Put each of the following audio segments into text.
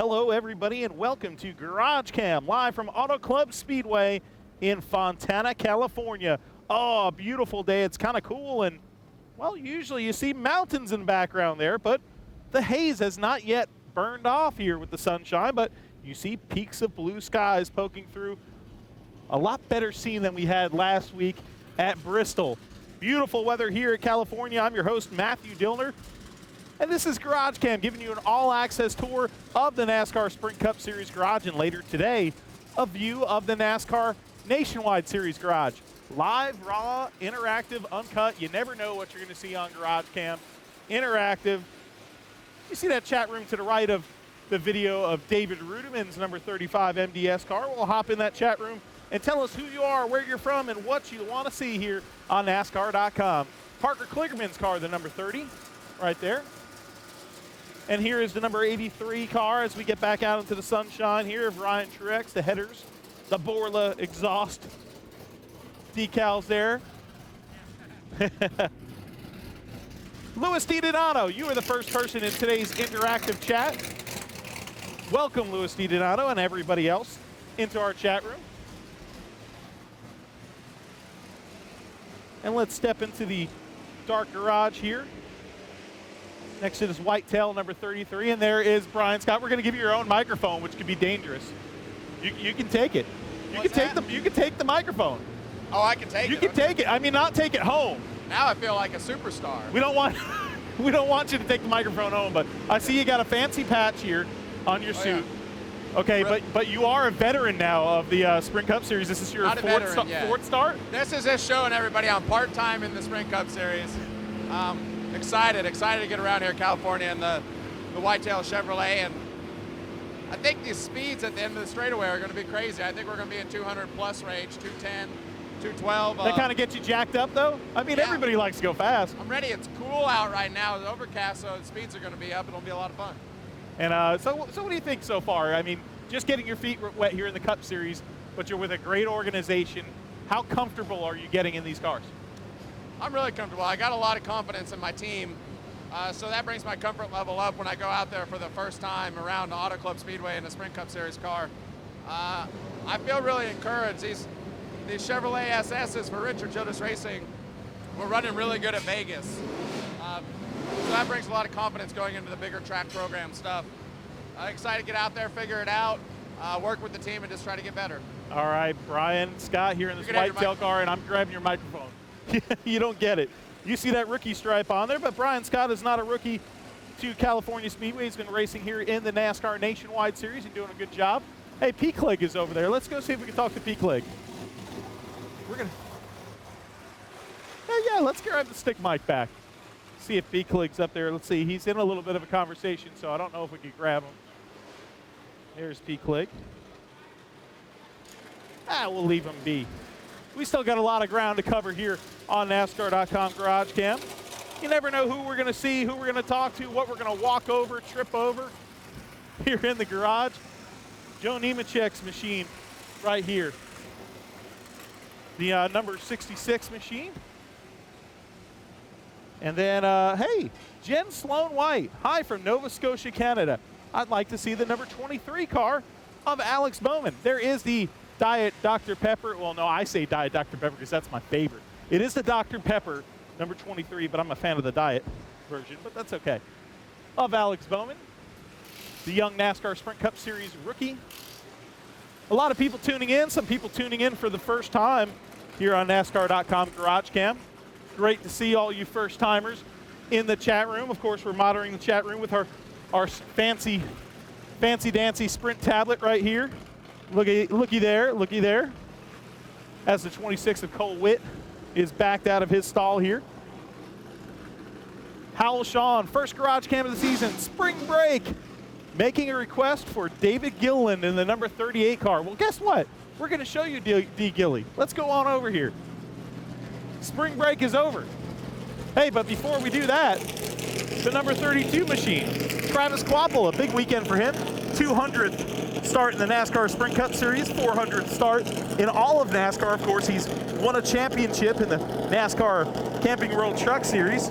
Hello, everybody, and welcome to GarageCam, live from Auto Club Speedway in Fontana, California. Oh, a beautiful day. It's kind of cool, and, well, usually you see mountains in the background there, but the haze has not yet burned off here with the sunshine, but you see peaks of blue skies poking through. A lot better scene than we had last week at Bristol. Beautiful weather here in California. I'm your host, Matthew Dillner. And this is GarageCam, giving you an all-access tour of the NASCAR Sprint Cup Series garage, and later today, a view of the NASCAR Nationwide Series garage. Live, raw, interactive, uncut. You never know what you're going to see on GarageCam. Interactive. You see that chat room to the right of the video of David Rudiman's number 35 MDS car. We'll hop in that chat room and tell us who you are, where you're from, and what you want to see here on NASCAR.com. Parker Kligerman's car, the number 30, right there. And here is the number 83 car as we get back out into the sunshine here of Ryan Truex, the headers, the Borla exhaust decals there. Louis DiDonato, you are the first person in today's interactive chat. Welcome, Louis DiDonato, and everybody else into our chat room. And let's step into the dark garage here. Next to this whitetail, number 33, and there is Brian Scott. We're going to give you your own microphone, which could be dangerous. You can take it. You can take the microphone. Oh, I can take it. You can take it. I mean, not take it home. Now I feel like a superstar. We don't want you to take the microphone home, but I see you got a fancy patch here on your suit. Yeah. Okay, really? but you are a veteran now of the Sprint Cup Series. This is your fourth start? This is just showing everybody I'm part-time in the Sprint Cup Series. Excited to get around here in California in the whitetail Chevrolet, and I think these speeds at the end of the straightaway are going to be crazy. I think we're going to be in 200 plus range, 210, 212. That kind of gets you jacked up, though? I mean, yeah. Everybody likes to go fast. I'm ready. It's cool out right now. It's overcast, so the speeds are going to be up. It'll be a lot of fun. And so what do you think so far? I mean, just getting your feet wet here in the Cup Series, but you're with a great organization. How comfortable are you getting in these cars? I'm really comfortable. I got a lot of confidence in my team, so that brings my comfort level up when I go out there for the first time around Auto Club Speedway in the Sprint Cup Series car. I feel really encouraged. These Chevrolet SSs for Richard Childress Racing were running really good at Vegas. So that brings a lot of confidence going into the bigger track program stuff. Excited to get out there, figure it out, work with the team, and just try to get better. All right, Brian Scott here in this whitetail car, and I'm grabbing your microphone. You don't get it. You see that rookie stripe on there, but Brian Scott is not a rookie to California Speedway. He's been racing here in the NASCAR Nationwide Series and doing a good job. Hey, P-Clegg is over there. Let's go see if we can talk to P-Clegg. We're going to... Yeah, let's grab the stick mic back. See if P-Clegg's up there. Let's see. He's in a little bit of a conversation, so I don't know if we can grab him. There's P-Clegg. We'll leave him be. We still got a lot of ground to cover here on NASCAR.com GarageCam. You never know who we're going to see, who we're going to talk to, what we're going to walk over, trip over here in the garage. Joe Nemechek's machine right here. The number 66 machine. And then, hey, Jen Sloan White. Hi from Nova Scotia, Canada. I'd like to see the number 23 car of Alex Bowman. There is the Diet Dr. Pepper. Well, no, I say Diet Dr. Pepper because that's my favorite. It is the Dr. Pepper, number 23, but I'm a fan of the Diet version, but that's okay. Of Alex Bowman, the young NASCAR Sprint Cup Series rookie. A lot of people tuning in, some people tuning in for the first time here on NASCAR.com GarageCam. Great to see all you first-timers in the chat room. Of course, we're monitoring the chat room with our fancy dancy Sprint tablet right here. Looky there. As the 26 of Cole Witt is backed out of his stall here. Howell Sean, first garage cam of the season, spring break, making a request for David Gilliland in the number 38 car. Well, guess what? We're going to show you D. Gilly. Let's go on over here. Spring break is over. Hey, but before we do that, the number 32 machine, Travis Kvapil, a big weekend for him. 200th start in the NASCAR Sprint Cup Series, 400th start in all of NASCAR. Of course, he's won a championship in the NASCAR Camping World Truck Series.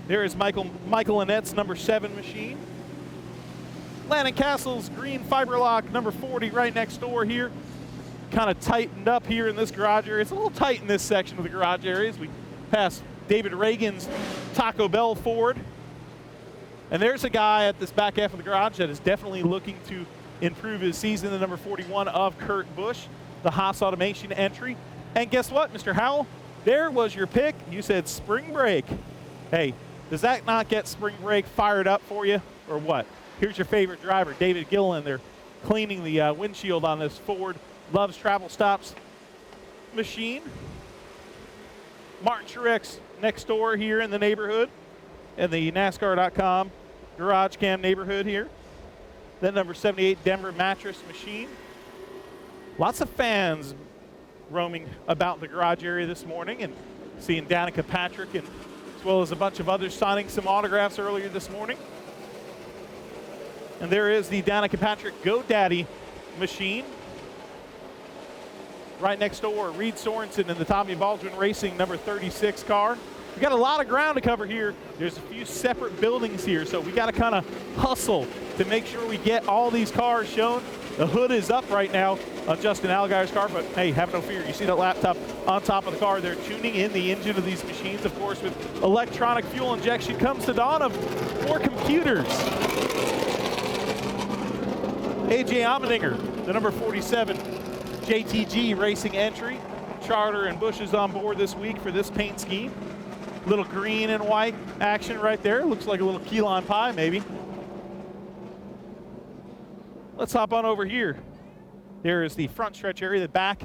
There is Michael Annette's number 7 machine. Landon Castle's green Fiberlock number 40 right next door here. Kind of tightened up here in this garage area. It's a little tight in this section of the garage area as we pass David Reagan's Taco Bell Ford. And there's a guy at this back half of the garage that is definitely looking to improve his season, the number 41 of Kurt Busch, the Haas Automation entry. And guess what, Mr. Howell? There was your pick. You said spring break. Hey, does that not get spring break fired up for you, or what? Here's your favorite driver, David Gilliland. They're cleaning the windshield on this Ford Loves Travel Stops machine. Martin Truex next door here in the neighborhood, in the NASCAR.com GarageCam neighborhood here. That number 78 Denver mattress machine. Lots of fans roaming about the garage area this morning and seeing Danica Patrick, and as well as a bunch of others signing some autographs earlier this morning. And there is the Danica Patrick GoDaddy machine. Right next door, Reed Sorensen in the Tommy Baldwin Racing number 36 car. We got a lot of ground to cover here. There's a few separate buildings here, so we got to kind of hustle to make sure we get all these cars shown. The hood is up right now on Justin Allgaier's car, but hey, have no fear. You see that laptop on top of the car. They're tuning in the engine of these machines. Of course, with electronic fuel injection comes the dawn of more computers. AJ Allmendinger, the number 47 JTG Racing entry. Charter and Busch is on board this week for this paint scheme. Little green and white action right there. Looks like a little key lime pie, maybe. Let's hop on over here. There is the front stretch area, the back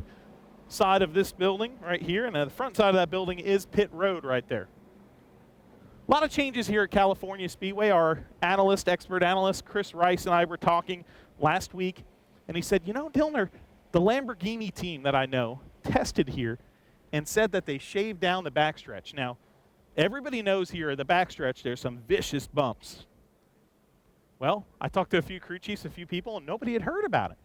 side of this building right here. And the front side of that building is pit road right there. A lot of changes here at California Speedway. Our expert analyst, Chris Rice, and I were talking last week. And he said, you know, Dillner, the Lamborghini team that I know tested here and said that they shaved down the backstretch. Now, everybody knows here at the backstretch there's some vicious bumps. Well, I talked to a few crew chiefs, a few people, and nobody had heard about it.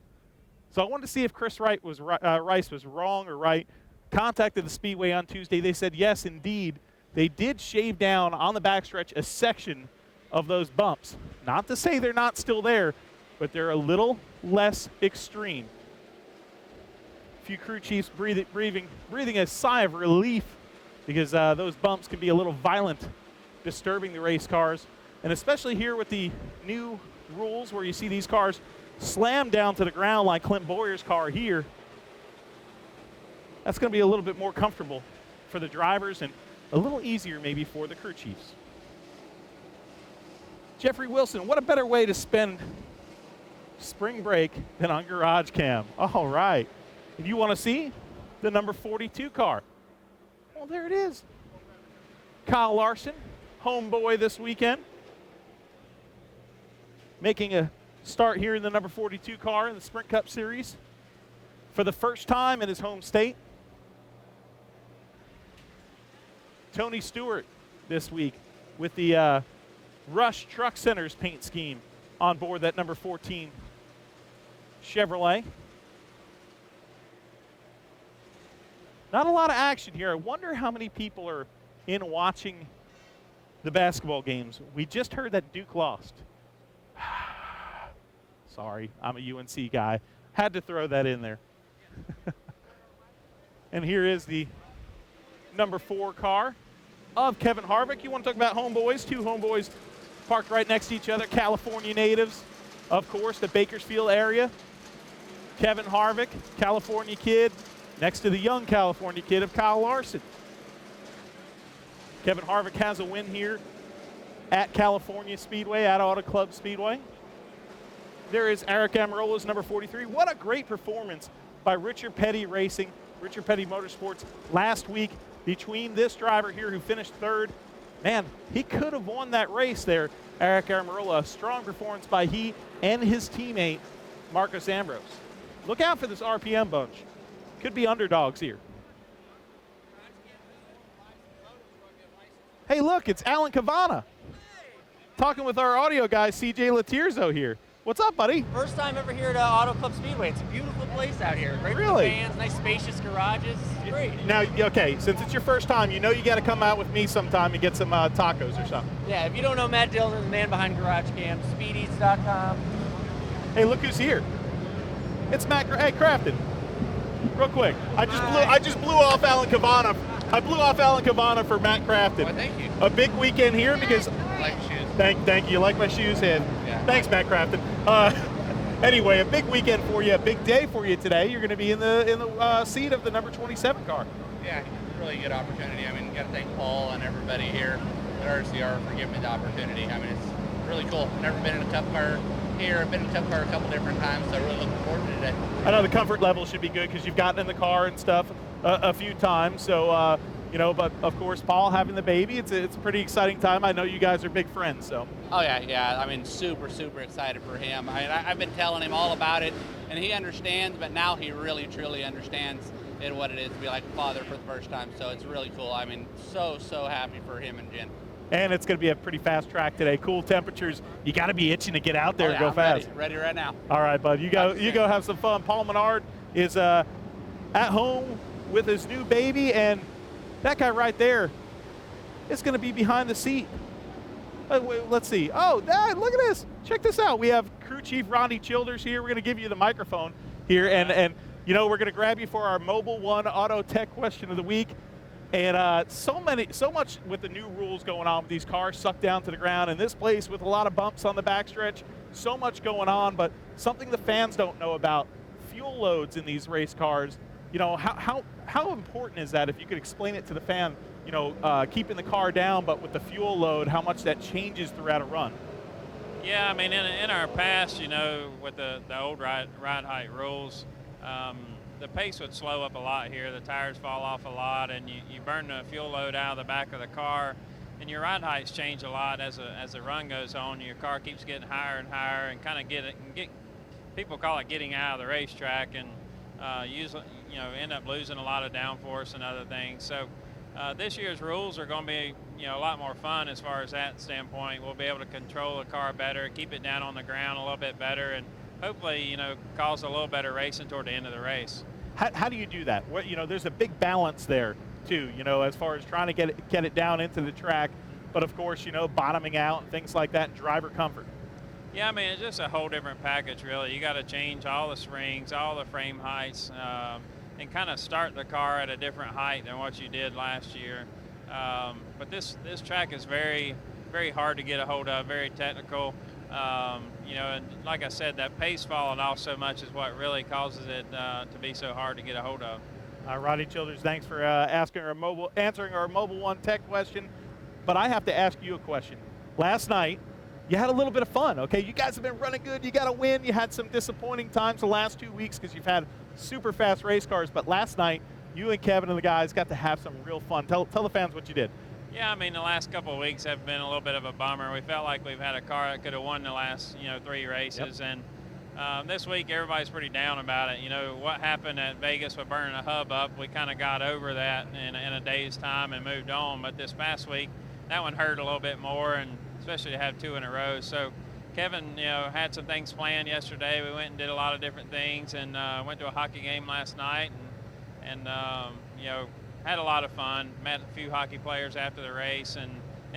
So I wanted to see if Chris Rice was wrong or right. Contacted the Speedway on Tuesday. They said, yes, indeed, they did shave down on the backstretch a section of those bumps. Not to say they're not still there, but they're a little less extreme. A few crew chiefs breathing a sigh of relief because those bumps can be a little violent, disturbing the race cars. And especially here with the new rules where you see these cars slam down to the ground like Clint Boyer's car here, that's going to be a little bit more comfortable for the drivers and a little easier maybe for the crew chiefs. Jeffrey Wilson, what a better way to spend spring break than on GarageCam. All right. And you want to see the number 42 car? Well, there it is. Kyle Larson, homeboy this weekend, making a start here in the number 42 car in the Sprint Cup Series for the first time in his home state. Tony Stewart this week with the Rush Truck Center's paint scheme on board that number 14 Chevrolet. Not a lot of action here. I wonder how many people are in watching the basketball games. We just heard that Duke lost. Sorry, I'm a UNC guy. Had to throw that in there. And here is the number 4 car of Kevin Harvick. You want to talk about homeboys? 2 homeboys parked right next to each other. California natives, of course, the Bakersfield area. Kevin Harvick, California kid, next to the young California kid of Kyle Larson. Kevin Harvick has a win here at California Speedway, at Auto Club Speedway. There is Eric Amarola's number 43. What a great performance by Richard Petty Racing, Richard Petty Motorsports last week between this driver here who finished 3rd. Man, he could have won that race there, Eric Amarola. A strong performance by he and his teammate, Marcus Ambrose. Look out for this RPM bunch. Could be underdogs here. Hey, look, it's Alan Cavana. Talking with our audio guy, CJ Latirzo here. What's up, buddy? First time ever here at Auto Club Speedway. It's a beautiful place out here. Great for the fans, nice spacious garages. It's great. Now, okay, since it's your first time, you know you got to come out with me sometime and get some tacos or something. Yeah, if you don't know Matt Dillner, the man behind GarageCam, speedeats.com. Hey, look who's here. It's Matt. Hey, Crafton. Real quick, I just blew off Alan Cavana. I blew off Alan Cavana for Matt Crafton. Well, thank you. A big weekend here because. I like shoes. Thank you. You like my shoes, and yeah. Thanks, Matt Crafton. Anyway, a big weekend for you, a big day for you today. You're going to be in the seat of the number 27 car. Yeah, really good opportunity. I mean, got to thank Paul and everybody here at RCR for giving me the opportunity. I mean, it's really cool. Never been in a Cup car here. I've been in a Cup car a couple different times, so really looking forward to today. I know the comfort level should be good because you've gotten in the car and stuff a few times. So, but of course, Paul having the baby, it's a pretty exciting time. I know you guys are big friends, so. Oh yeah. I mean, super excited for him. I've been telling him all about it, and he understands. But now he really, truly understands what it is to be like a father for the first time. So it's really cool. I mean, so happy for him and Jen. And it's going to be a pretty fast track today. Cool temperatures. You got to be itching to get out there and go I'm fast. Ready right now. All right, bud. You go have some fun. Paul Menard is at home with his new baby, and that guy right there is going to be behind the seat. Let's see. Oh, Dad, look at this. Check this out. We have Crew Chief Ronnie Childers here. We're going to give you the microphone here, and we're going to grab you for our Mobile One Auto Tech Question of the Week. And so much with the new rules going on with these cars sucked down to the ground, and this place with a lot of bumps on the backstretch. So much going on, but something the fans don't know about: fuel loads in these race cars. How important is that? If you could explain it to the fan, keeping the car down, but with the fuel load, how much that changes throughout a run. Yeah, I mean, in our past, with the old ride height rules, the pace would slow up a lot here. The tires fall off a lot, and you burn the fuel load out of the back of the car, and your ride heights change a lot as the run goes on. Your car keeps getting higher and higher, and kind of people call it getting out of the racetrack, and usually end up losing a lot of downforce and other things. So this year's rules are going to be a lot more fun as far as that standpoint. We'll be able to control the car better, keep it down on the ground a little bit better, and hopefully cause a little better racing toward the end of the race. How do you do that? There's a big balance there too, as far as trying to get it down into the track, but of course, bottoming out and things like that, and driver comfort. Yeah, I mean, it's just a whole different package, really. You got to change all the springs, all the frame heights, and kind of start the car at a different height than what you did last year. But this track is very, very hard to get a hold of, very technical. And like I said, that pace falling off so much is what really causes it to be so hard to get a hold of. Roddy Childers, thanks for answering our Mobile One Tech question. But I have to ask you a question. Last night, you had a little bit of fun, okay? You guys have been running good. You got to win. You had some disappointing times the last 2 weeks because you've had super fast race cars. But last night, you and Kevin and the guys got to have some real fun. Tell the fans what you did. Yeah, I mean, the last couple of weeks have been a little bit of a bummer. We felt like we've had a car that could have won the last, 3 races. Yep. And this week, everybody's pretty down about it. What happened at Vegas with burning a hub up, we kind of got over that in a day's time and moved on. But this past week, that one hurt a little bit more, and especially to have 2 in a row. So Kevin, had some things planned yesterday. We went and did a lot of different things, and went to a hockey game last night, and had a lot of fun. Met a few hockey players after the race, and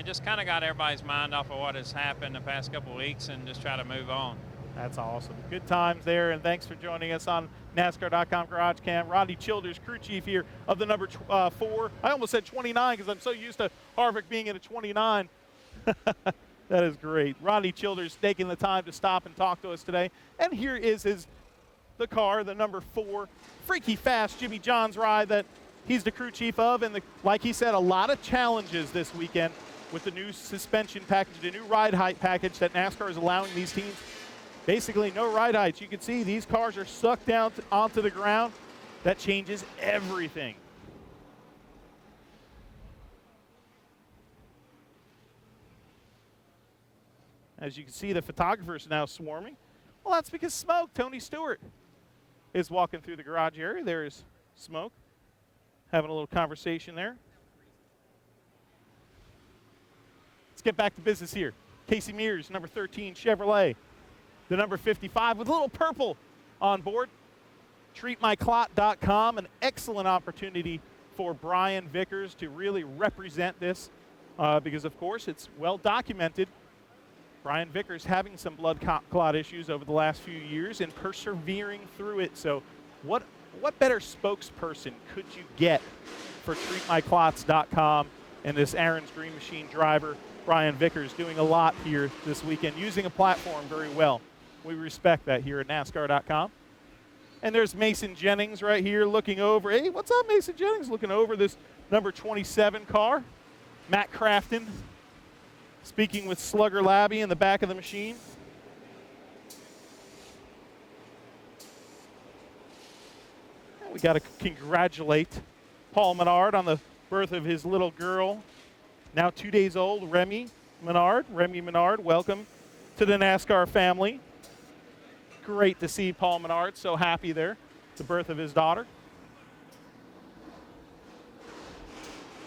just kind of got everybody's mind off of what has happened the past couple of weeks, and just try to move on. That's awesome. Good times there, and thanks for joining us on NASCAR.com GarageCam. Roddy Childers, crew chief here of the number 4. I almost said 29 because I'm so used to Harvick being in a 29. That is great. Roddy Childers taking the time to stop and talk to us today. And here is the car, the number 4, freaky fast Jimmy John's ride that he's the crew chief of. And like he said, a lot of challenges this weekend with the new suspension package, the new ride height package that NASCAR is allowing these teams. Basically no ride heights. You can see these cars are sucked down onto the ground. That changes everything. As you can see, the photographers now swarming. Well, that's because Smoke, Tony Stewart, is walking through the garage area. There's Smoke, having a little conversation there. Let's get back to business here. Casey Mears, number 13 Chevrolet. the number 55 with a little purple on board. TreatMyClot.com, an excellent opportunity for Brian Vickers to really represent this because, of course, it's well documented. Brian Vickers having some blood clot issues over the last few years and persevering through it. So what better spokesperson could you get for TreatMyClots.com and this Aaron's Dream Machine driver, Brian Vickers, doing a lot here this weekend, using a platform very well. We respect that here at NASCAR.com. And there's Mason Jennings right here looking over. Hey, what's up, Mason Jennings? Looking over this number 27 car. Matt Crafton speaking with Slugger Labby in the back of the machine. We got to congratulate Paul Menard on the birth of his little girl, now 2 days old, Remy Menard. Remy Menard, welcome to the NASCAR family. Great to see Paul Menard so happy there, the birth of his daughter.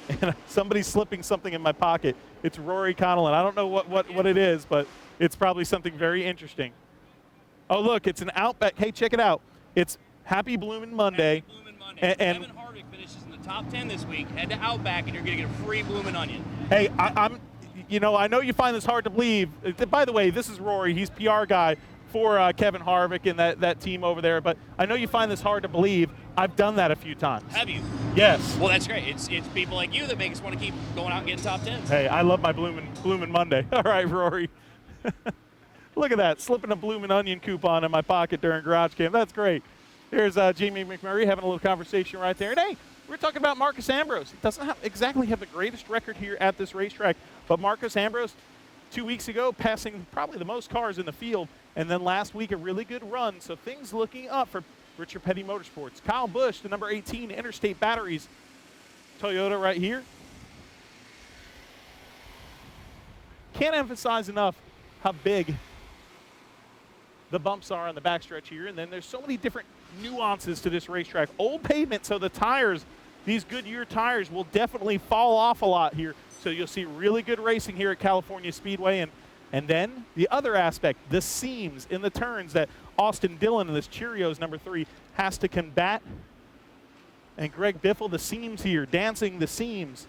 And somebody's slipping something in my pocket. It's Rory Connellan. I don't know what it is, but it's probably something very interesting. Oh, look, it's an Outback. Hey, check it out. It's Happy Bloomin' Monday. Happy Bloomin' Monday. And Kevin Harvick finishes in the top 10 this week. Head to Outback, and you're going to get a free Bloomin' Onion. Hey, I know you find this hard to believe. By the way, this is Rory. He's PR guy for Kevin Harvick and that team over there. But I know you find this hard to believe. I've done that a few times. Have you? Yes. Well, that's great. It's people like you that make us want to keep going out and getting top 10s. Hey, I love my Bloomin' Monday. All right, Rory. Look at that, slipping a Bloomin' Onion coupon in my pocket during GarageCam. That's great. Here's Jamie McMurray having a little conversation right there. And hey, we're talking about Marcus Ambrose. He doesn't exactly have the greatest record here at this racetrack, but Marcus Ambrose 2 weeks ago passing probably the most cars in the field, and then last week a really good run. So things looking up for Richard Petty Motorsports. Kyle Busch, the number 18 Interstate Batteries Toyota right here. Can't emphasize enough how big the bumps are on the backstretch here, and then there's so many different nuances to this racetrack. Old pavement, so the tires, these Goodyear tires, will definitely fall off a lot here. So you'll see really good racing here at California Speedway. And then the other aspect, the seams in the turns that Austin Dillon in this Cheerios number 3 has to combat. And Greg Biffle, the seams here, dancing the seams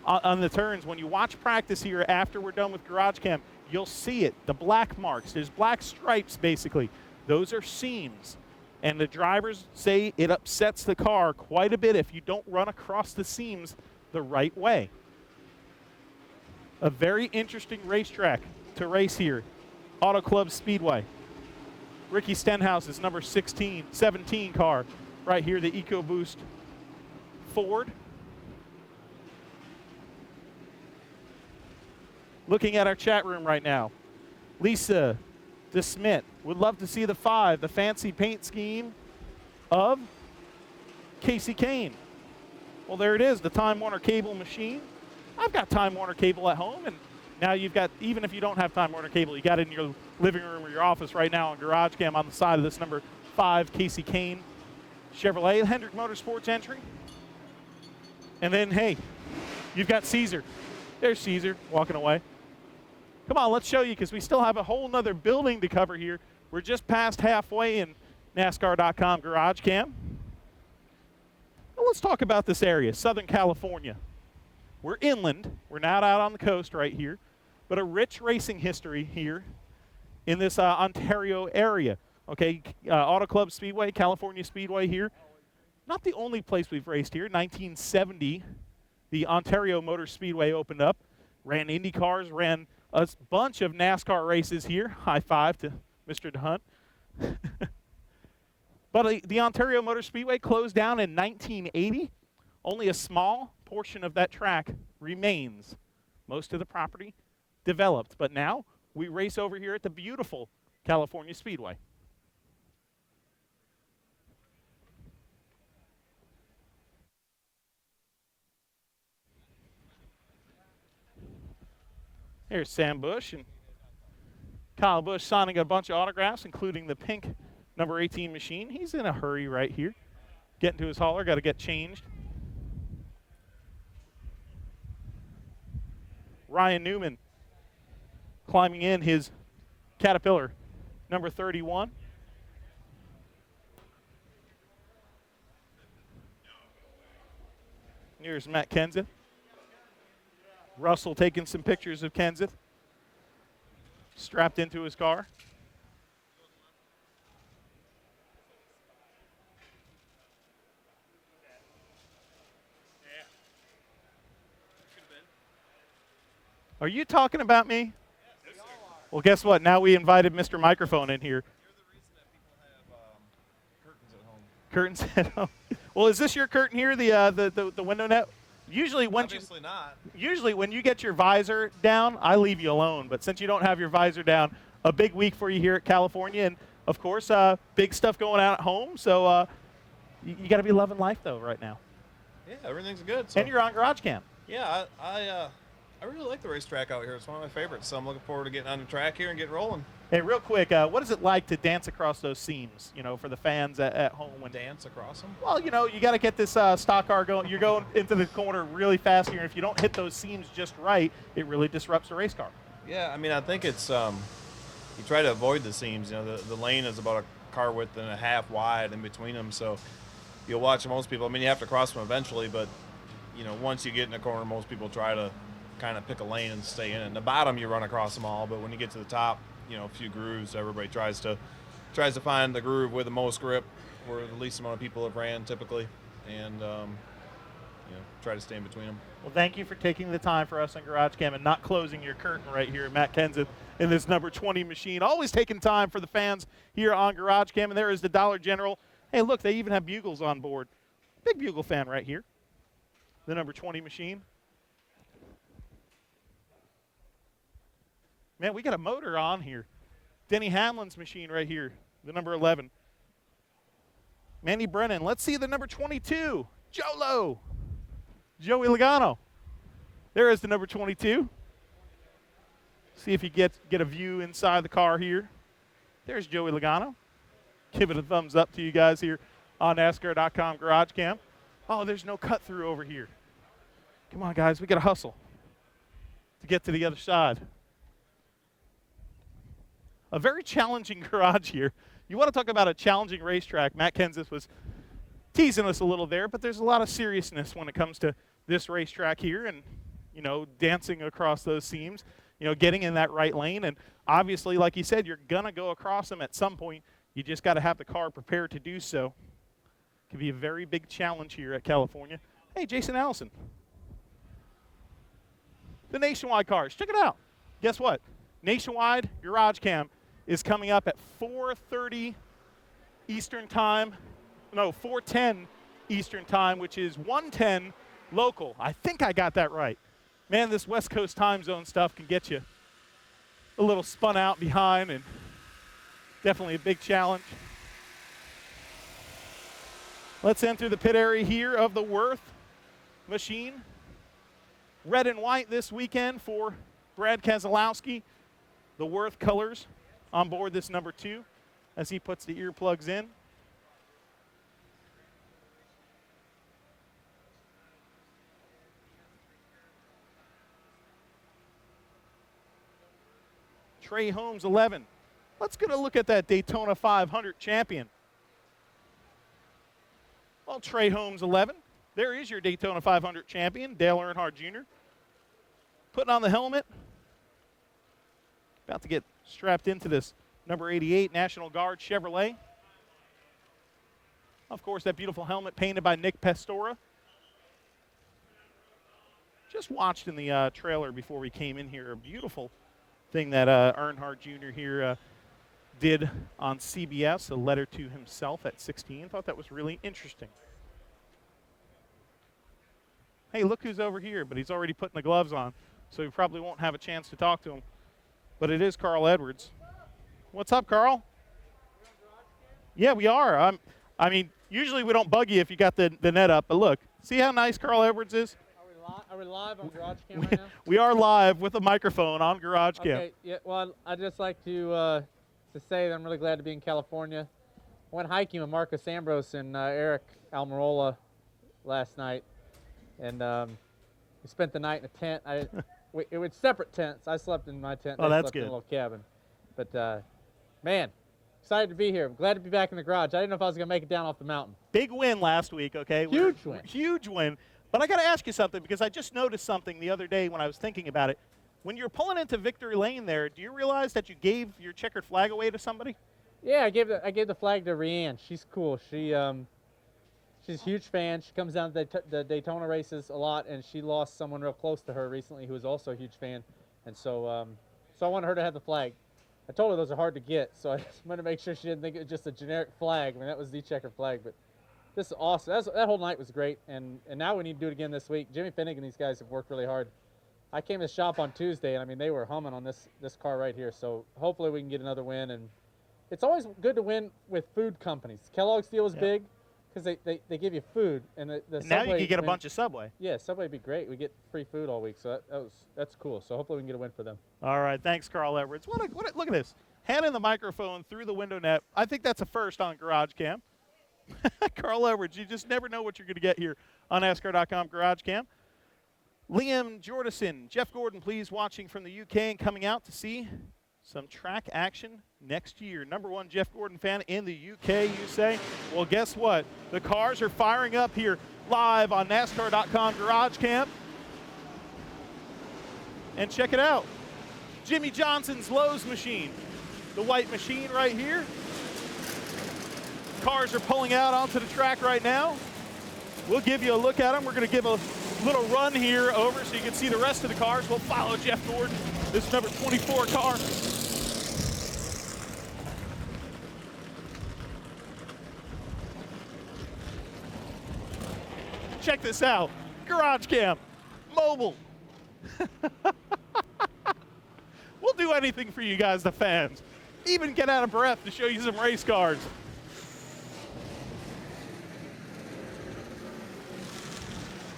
on the turns. When you watch practice here after we're done with GarageCam, you'll see it, the black marks. There's black stripes, basically. Those are seams. And the drivers say it upsets the car quite a bit if you don't run across the seams the right way. A very interesting racetrack to race here, Auto Club Speedway. Ricky Stenhouse's number 17 car right here, the EcoBoost Ford. Looking at our chat room right now, Lisa DeSmit would love to see the 5, the fancy paint scheme of Casey Kane. Well, there it is, the Time Warner cable machine. I've got Time Warner cable at home, and now you've got, even if you don't have Time Warner cable, you got it in your living room or your office right now on GarageCam on the side of this number 5 Casey Kane Chevrolet Hendrick Motorsports entry. And then, hey, you've got Caesar. There's Caesar walking away. Come on, let's show you, because we still have a whole nother building to cover here. We're just past halfway in NASCAR.com GarageCam. Well, let's talk about this area, Southern California. We're inland. We're not out on the coast right here, but a rich racing history here in this Ontario area. Okay, Auto Club Speedway, California Speedway here. Not the only place we've raced here. 1970, the Ontario Motor Speedway opened up. Ran Indy cars, ran a bunch of NASCAR races here. High five to Mr. DeHunt. But the Ontario Motor Speedway closed down in 1980. Only a small portion of that track remains. Most of the property developed. But now we race over here at the beautiful California Speedway. Here's Sam Bush and Kyle Busch signing a bunch of autographs, including the pink number 18 machine. He's in a hurry right here. Getting to his hauler, got to get changed. Ryan Newman climbing in his Caterpillar number 31. Here's Matt Kenseth. Russell taking some pictures of Kenseth strapped into his car. Are you talking about me? Yes, well, guess what? Now we invited Mr. Microphone in here. You're the reason that people have curtains at home. Curtains at home. Well, is this your curtain here, the window net? Usually when Obviously not. Usually when you get your visor down, I leave you alone. But since you don't have your visor down, a big week for you here at California, and of course, big stuff going on at home. So you got to be loving life though right now. Yeah, everything's good. So. And you're on GarageCam. Yeah, I really like the racetrack out here. It's one of my favorites. So I'm looking forward to getting on the track here and getting rolling. Hey, real quick, what is it like to dance across those seams, for the fans at home? When Dance across them? Well, you got to get this stock car going. You're going into the corner really fast here. If you don't hit those seams just right, it really disrupts the race car. Yeah, I mean, I think it's you try to avoid the seams. The lane is about a car width and a half wide in between them. So you'll watch most people. I mean, you have to cross them eventually, but, once you get in the corner, most people try to kind of pick a lane and stay in it. In the bottom, you run across them all, but when you get to the top, a few grooves, everybody tries to find the groove with the most grip, where the least amount of people have ran typically, and try to stay in between them. Well, thank you for taking the time for us on GarageCam and not closing your curtain right here, Matt Kenseth, in this number 20 machine. Always taking time for the fans here on GarageCam, and there is the Dollar General. Hey, look, they even have bugles on board. Big bugle fan right here, the number 20 machine. Man, we got a motor on here. Denny Hamlin's machine right here, the number 11. Manny Brennan. Let's see the number 22, Jolo. Joey Logano. There is the number 22. See if you get a view inside the car here. There's Joey Logano. Give it a thumbs up to you guys here on NASCAR.com GarageCam. Oh, there's no cut through over here. Come on, guys. We got to hustle to get to the other side. A very challenging garage here. You want to talk about a challenging racetrack. Matt Kenseth was teasing us a little there, but there's a lot of seriousness when it comes to this racetrack here and, dancing across those seams, getting in that right lane. And obviously, like you said, you're going to go across them at some point. You just got to have the car prepared to do so. It can be a very big challenge here at California. Hey, Jason Allison. The Nationwide cars. Check it out. Guess what? Nationwide GarageCam is coming up at 4:30 Eastern Time. No, 4:10 Eastern Time, which is 1:10 local. I think I got that right. Man, this West Coast time zone stuff can get you a little spun out behind, and definitely a big challenge. Let's enter the pit area here of the Worth machine. Red and white this weekend for Brad Keselowski. The Worth colors on board this number 2 as he puts the earplugs in. Trey Holmes, 11. Let's get a look at that Daytona 500 champion. Well, Trey Holmes, 11. There is your Daytona 500 champion, Dale Earnhardt Jr. Putting on the helmet. About to get strapped into this number 88 National Guard Chevrolet. Of course, that beautiful helmet painted by Nick Pastora. Just watched in the trailer before we came in here. A beautiful thing that Earnhardt Jr. here did on CBS, a letter to himself at 16. Thought that was really interesting. Hey, look who's over here, but he's already putting the gloves on, so we probably won't have a chance to talk to him. But it is Carl Edwards. What's up, Carl? Yeah, we are. I mean, usually we don't bug you if you got the net up, but look, see how nice Carl Edwards is? Are we live on GarageCam right now? We are live with a microphone on GarageCam. Okay, yeah, well, I'd just like to say that I'm really glad to be in California. I went hiking with Marcus Ambrose and Eric Almirola last night, and we spent the night in a tent. It was separate tents. I slept in my tent. Oh, they that's slept in good. a little cabin. But Man, excited to be here. I'm glad to be back in the garage. I didn't know if I was going to make it down off the mountain. Big win last week, okay? Huge win. Huge win. But I got to ask you something because I just noticed something the other day when I was thinking about it. When you're pulling into victory lane there, do you realize that you gave your checkered flag away to somebody? Yeah, I gave the flag to Rianne. She's cool. She's a huge fan. She comes down to the Daytona races a lot, and she lost someone real close to her recently who was also a huge fan. And so I wanted her to have the flag. I told her those are hard to get, so I just wanted to make sure she didn't think it was just a generic flag. I mean, that was the checkered flag, but this is awesome. That whole night was great, and now we need to do it again this week. Jimmy Finnick and these guys have worked really hard. I came to the shop on Tuesday, and I mean, they were humming on this car right here, so hopefully we can get another win. And it's always good to win with food companies. Kellogg's deal was big because they give you food, and the now Subway, you can get a bunch of Subway. Yeah, Subway would be great. We get free food all week, so that's cool. So hopefully we can get a win for them. All right, thanks, Carl Edwards. Look at this. Handing the microphone through the window net. I think that's a first on GarageCam. Carl Edwards, you just never know what you're going to get here on NASCAR.com GarageCam. Liam Jordison, Jeff Gordon, please, watching from the UK and coming out to see some track action next year. Number one Jeff Gordon fan in the UK, you say? Well, guess what? The cars are firing up here live on NASCAR.com GarageCam. And check it out. Jimmy Johnson's Lowe's machine. The white machine right here. Cars are pulling out onto the track right now. We'll give you a look at them. We're going to give a little run here over so you can see the rest of the cars. We'll follow Jeff Gordon. This number 24 car. Check this out. GarageCam. Mobile. We'll do anything for you guys, the fans. Even get out of breath to show you some race cars.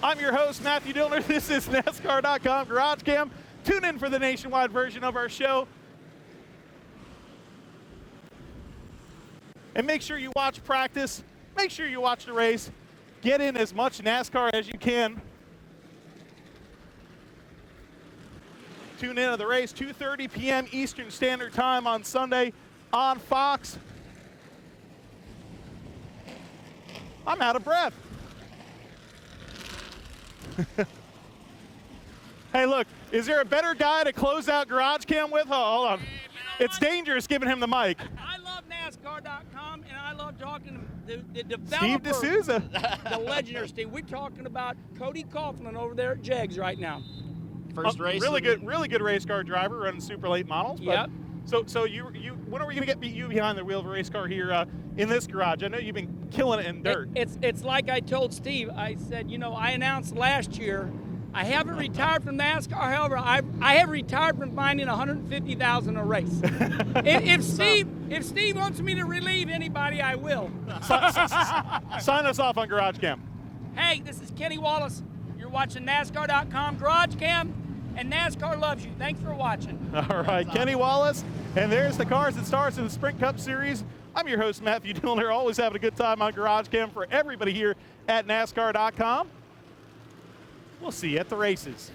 I'm your host, Matthew Dillner. This is NASCAR.com GarageCam. Tune in for the nationwide version of our show. And make sure you watch practice. Make sure you watch the race. Get in as much NASCAR as you can. Tune in to the race, 2:30 p.m. Eastern Standard Time on Sunday on Fox. I'm out of breath. Hey, look, is there a better guy to close out GarageCam with? Oh, hold on. It's dangerous giving him the mic. I love NASCAR.com, and I love talking to the developer. Steve D'Souza. The legendary Steve. We're talking about Cody Coughlin over there at Jegs right now. First race. Really good race car driver running super late models. Yep. So you when are we going to get you behind the wheel of a race car here in this garage? I know you've been killing it in dirt. It's like I told Steve. I said, I announced last year I haven't retired from NASCAR. However, I have retired from finding $150,000 a race. if Steve wants me to relieve anybody, I will. Sign us off on GarageCam. Hey, this is Kenny Wallace. You're watching NASCAR.com GarageCam, and NASCAR loves you. Thanks for watching. All right, Kenny Wallace, and there's the cars and stars of the Sprint Cup Series. I'm your host, Matthew Dillner, always having a good time on GarageCam for everybody here at NASCAR.com. We'll see you at the races.